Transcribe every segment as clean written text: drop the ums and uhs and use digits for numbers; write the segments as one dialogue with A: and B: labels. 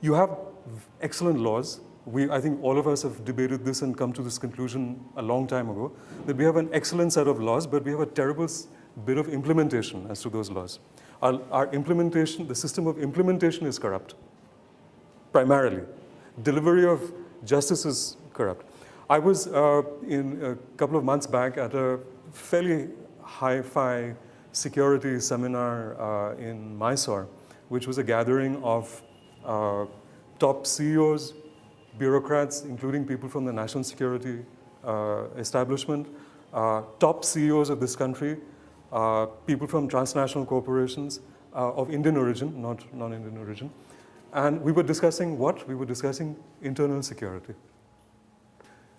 A: You have excellent laws. I think all of us have debated this and come to this conclusion a long time ago, that we have an excellent set of laws, but we have a terrible bit of implementation as to those laws. Our implementation, the system of implementation is corrupt, primarily. Delivery of justice is corrupt. I was in a couple of months back at a fairly hi-fi security seminar in Mysore, which was a gathering of top CEOs, bureaucrats, including people from the national security establishment, top CEOs of this country, people from transnational corporations of Indian origin, not non-Indian origin. And we were discussing what? We were discussing internal security.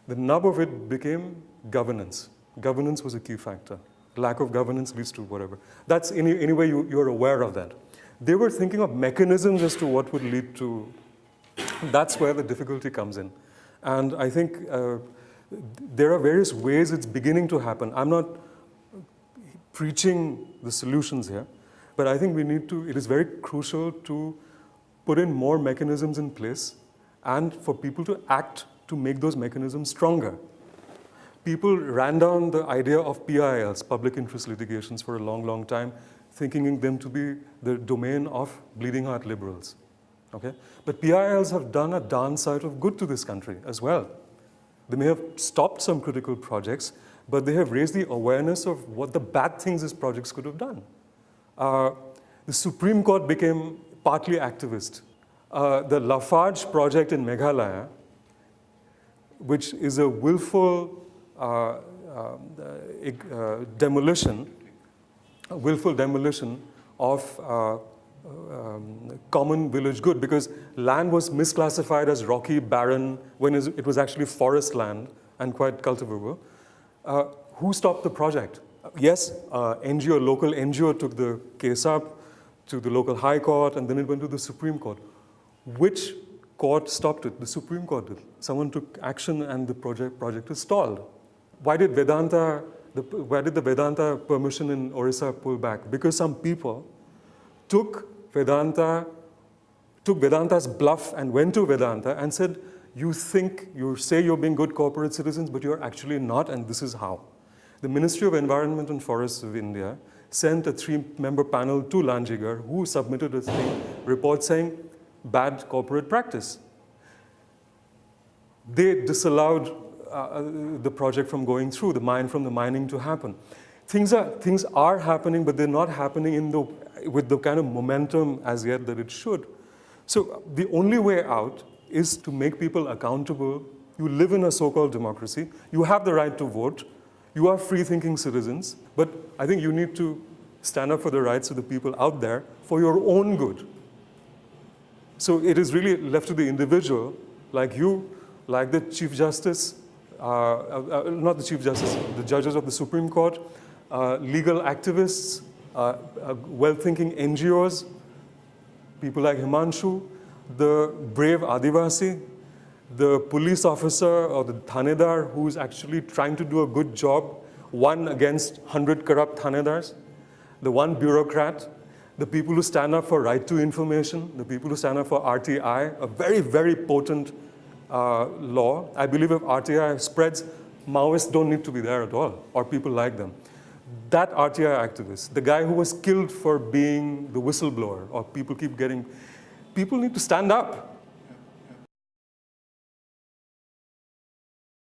A: The nub of it became governance. Governance was a key factor. Lack of governance leads to whatever. That's anyway, you're aware of that. They were thinking of mechanisms as to what would lead to. That's where the difficulty comes in. And I think there are various ways it's beginning to happen. I'm not preaching the solutions here, but I think it is very crucial to put in more mechanisms in place and for people to act to make those mechanisms stronger. People ran down the idea of PILs, public interest litigations, for a long, long time, thinking them to be the domain of bleeding heart liberals. Okay? But PILs have done a darn sight of good to this country as well. They may have stopped some critical projects, but they have raised the awareness of what the bad things these projects could have done. The Supreme Court became partly activist. The Lafarge project in Meghalaya, which is a willful demolition of common village good, because land was misclassified as rocky, barren, when it was actually forest land and quite cultivable. Who stopped the project? Yes, local NGO took the case up to the local high court, and then it went to the Supreme Court. Which court stopped it? The Supreme Court did. Someone took action, and the project is stalled. Why did the Vedanta permission in Orissa pull back? Because some people took Vedanta's bluff and went to Vedanta and said, you say you're being good corporate citizens, but you're actually not, and this is how. The Ministry of Environment and Forests of India sent a 3-member panel to Lanjigar, who submitted a report saying bad corporate practice. They disallowed the project from going through, from the mining to happen. Things are happening, but they're not happening with the kind of momentum as yet that it should. So the only way out is to make people accountable. You live in a so-called democracy. You have the right to vote. You are free-thinking citizens. But I think you need to stand up for the rights of the people out there for your own good. So it is really left to the individual, like you, like the Chief Justice, not the Chief Justice, the judges of the Supreme Court, legal activists, well-thinking NGOs, people like Himanshu, the brave Adivasi, the police officer or the thanedar who's actually trying to do a good job, one against 100 corrupt thanedars, the one bureaucrat, the people who stand up for right to information, the people who stand up for RTI, a very, very potent law. I believe if RTI spreads, Maoists don't need to be there at all, or people like them. That RTI activist, the guy who was killed for being the whistleblower, or people need to stand up.